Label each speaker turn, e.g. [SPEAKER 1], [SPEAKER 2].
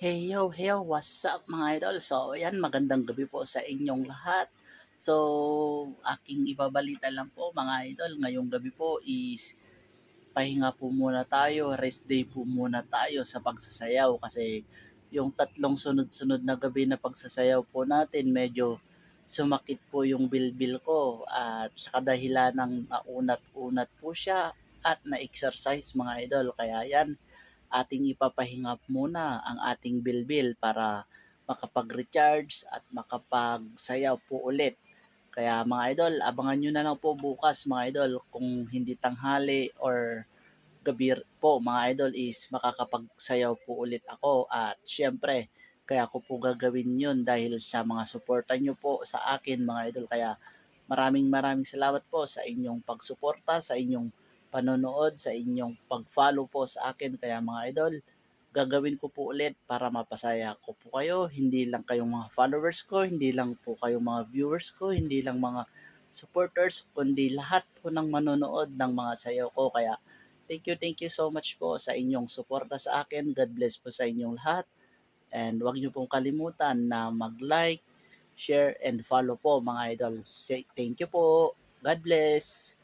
[SPEAKER 1] Hey yo, what's up mga idol? So, ayan, magandang gabi po sa inyong lahat. So, aking ibabalita lang po mga idol, ngayong gabi po is pahinga po muna tayo, rest day po muna tayo sa pagsasayaw kasi yung tatlong sunod-sunod na gabi na pagsasayaw po natin medyo sumakit po yung bilbil ko at sa kadahilan ng naunat-unat po siya at na-exercise mga idol. Kaya yan, ating ipapahinga muna ang ating bilbil para makapag-recharge at makapagsayaw po ulit. Kaya mga idol, abangan nyo na lang po bukas mga idol kung hindi tanghali or gabi po mga idol is makakapagsayaw po ulit ako at syempre kaya ko po gagawin yun dahil sa mga suporta nyo po sa akin mga idol. Kaya maraming salamat po sa inyong pagsuporta, sa inyong panonood, sa inyong pag-follow po sa akin. Kaya mga idol, gagawin ko po ulit para mapasaya ko po kayo. Hindi lang kayong mga followers ko, hindi lang po kayong mga viewers ko, hindi lang mga supporters, kundi lahat po ng manonood ng mga sayaw ko. Kaya thank you so much po sa inyong suporta sa akin. God bless po sa inyong lahat. And huwag niyo pong kalimutan na mag-like, share, and follow po mga idol. Say thank you po. God bless.